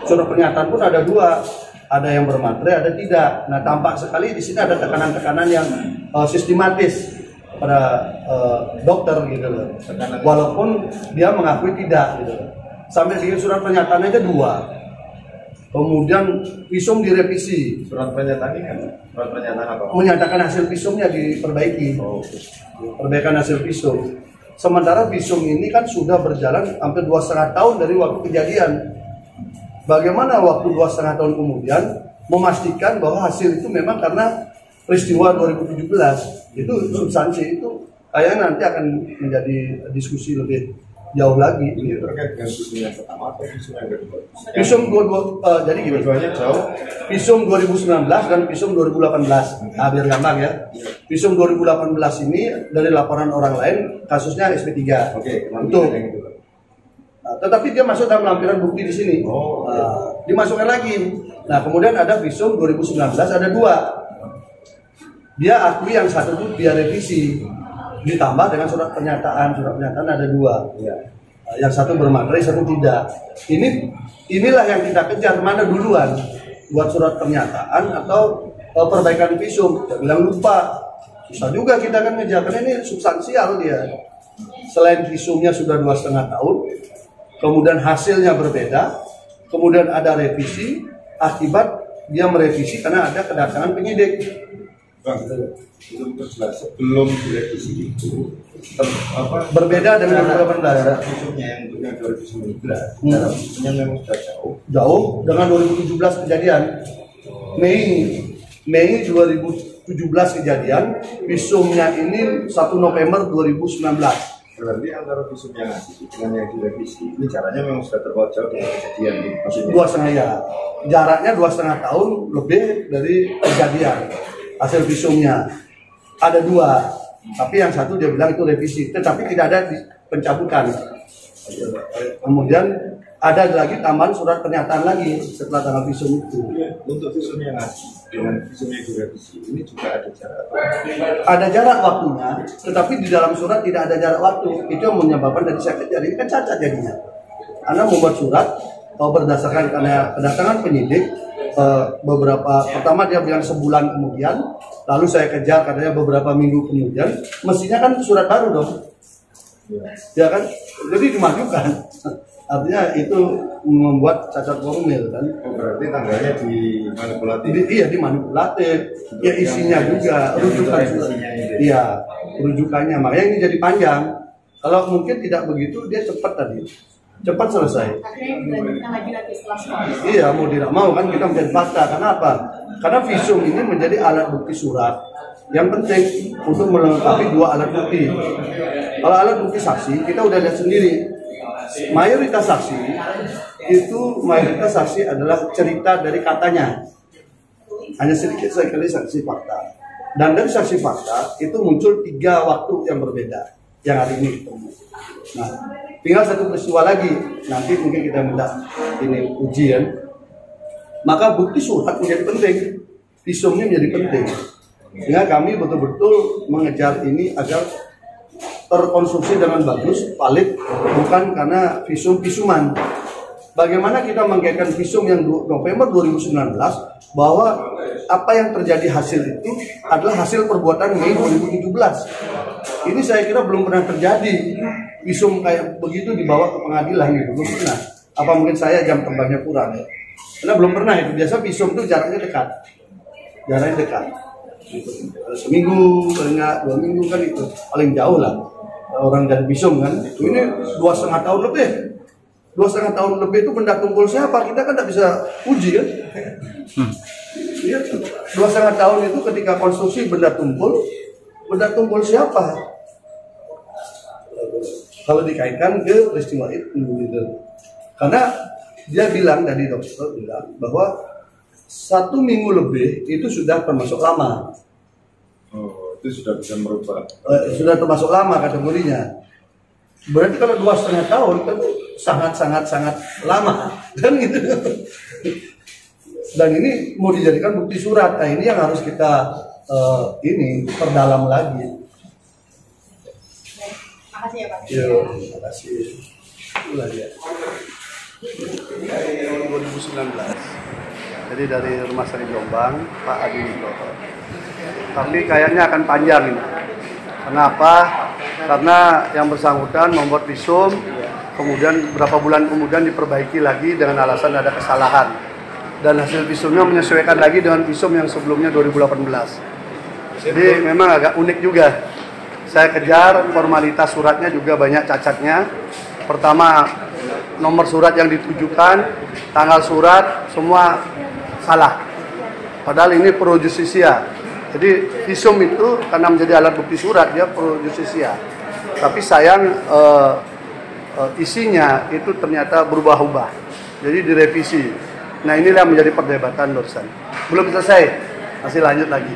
surat pernyataan pun ada dua, ada yang bermaterai, ada tidak. Nah, tampak sekali di sini ada tekanan-tekanan yang sistematis pada dokter gitu loh. Walaupun dia mengakui tidak gitu loh. Sampai bikin surat pernyataan aja dua. Kemudian visum direvisi. Surat pernyataan ini kan? Surat pernyataan apa? Menyatakan hasil visumnya diperbaiki. Perbaikan hasil visum. Sementara visum ini kan sudah berjalan hampir 2,5 tahun dari waktu kejadian. Bagaimana waktu 2,5 tahun kemudian memastikan bahwa hasil itu memang karena peristiwa 2017. Itu substansi itu kayaknya nanti akan menjadi diskusi lebih jauh lagi. Ini terkait dengan visum yang pertama atau visum yang kedua? Visum jadi gini, jauh. visum 2019 dan visum 2018. Nah, biar gampang ya. Visum 2018 ini dari laporan orang lain kasusnya SP3. Oke, untuk nah, tetapi dia masuk dalam lampiran bukti di sini. Dimasukkan lagi. Nah, kemudian ada visum 2019 ada dua. Dia akui yang satu itu dia revisi, ditambah dengan surat pernyataan ada dua. Yang satu bermaterai, satu tidak. Inilah yang kita kejar, mana duluan, buat surat pernyataan atau perbaikan visum. Dia bilang lupa, susah juga kita kan ngejar, karena ini substansial dia. Selain visumnya sudah 2,5 tahun, kemudian hasilnya berbeda, kemudian ada revisi, akibat dia merevisi karena ada kedatangan penyidik. Bang, belum terjelas sebelum direvisi itu berbeda dengan 2018. visumnya yang untuk yang 2019 dalam visumnya memang sudah jauh dengan 2017 kejadian. Mei 2017 kejadian, visumnya ini 1 November 2019. Berarti antara visum yang asli dengan yang direvisi ini caranya memang sudah terpaut jauh dengan kejadian ini. Maksudnya 2,5 ya. Jaraknya 2,5 tahun lebih dari kejadian. Hasil visumnya ada dua, tapi yang satu dia bilang itu revisi, tetapi tidak ada pencabutan. Kemudian ada lagi tambahan surat pernyataan lagi setelah tanggal visum itu. Untuk visum yang asli dengan visum yang direvisi ini juga ada jarak. Ada jarak waktunya, tetapi di dalam surat tidak ada jarak waktu. Itu yang menyebabkan dari saya kejar ini kan cacat jadinya. Anda membuat surat berdasarkan karena kedatangan penyidik. Beberapa pertama dia bilang sebulan kemudian, lalu saya kejar katanya beberapa minggu kemudian, mestinya kan surat baru dong, ya kan? Jadi dimajukan, artinya itu membuat cacat formil kan? Berarti tanggalnya dimanipulatif. Iya dimanipulatif, ya isinya juga rujukan surat, iya rujukannya, makanya ini jadi panjang. Kalau mungkin tidak begitu dia cepat tadi. Cepat selesai. Iya, mau tidak mau kan kita menjadi fakta. Kenapa? Karena visum ini menjadi alat bukti surat yang penting untuk melengkapi dua alat bukti. Kalau alat bukti saksi, kita udah lihat sendiri. Mayoritas saksi adalah cerita dari katanya. Hanya sedikit sekali saksi fakta. Dan dari saksi fakta itu muncul 3 waktu yang berbeda yang hari ini ketemu. Nah, tinggal satu peristiwa lagi, nanti mungkin kita minta ini ujian. Maka bukti surat menjadi penting, visumnya menjadi penting. Sehingga kami betul-betul mengejar ini agar terkonstruksi dengan bagus, valid, bukan karena visuman. Bagaimana kita mengkaitkan visum yang November 2019 bahwa apa yang terjadi hasil itu adalah hasil perbuatan Mei 2017. Ini saya kira belum pernah terjadi visum kayak begitu dibawa ke pengadilan gitu, belum pernah. Apa mungkin saya jam terbangnya kurang ya? Karena belum pernah itu. Biasa visum itu jaraknya dekat, seminggu, paling nggak 2 minggu kan itu paling jauh lah orang dari visum kan. Ini 2,5 tahun lebih. 2,5 tahun lebih itu benda tumpul siapa? Kita kan tidak bisa uji kan? Iya, 2,5 tahun itu ketika konstruksi benda tumpul siapa? Kalau dikaitkan ke peristiwa itu gitu. Karena dia bilang, dari dokter bilang bahwa 1 minggu lebih itu sudah termasuk lama. Oh, itu sudah bisa merubah. Sudah termasuk lama kategorinya. Berarti kalau 2,5 tahun kan sangat lama kan gitu. Dan ini mau dijadikan bukti surat. Nah, ini yang harus kita perdalam lagi. Makasih ya Pak. Terima kasih. Itulah dia. Dari tahun 2019. Jadi dari Rumah Sakit Jombang, Pak Adi Widodo. Tapi kayaknya akan panjang ini. Kenapa? Karena yang bersangkutan membuat visum, kemudian beberapa bulan kemudian diperbaiki lagi dengan alasan ada kesalahan. Dan hasil visumnya menyesuaikan lagi dengan visum yang sebelumnya 2018. Jadi memang agak unik juga. Saya kejar, formalitas suratnya juga banyak cacatnya. Pertama, nomor surat yang ditujukan, tanggal surat, semua salah. Padahal ini pro justisia. Jadi visum itu karena menjadi alat bukti surat, dia pro justisia. Tapi sayang isinya itu ternyata berubah-ubah. Jadi direvisi. Nah inilah menjadi perdebatan barusan. Belum selesai, masih lanjut lagi.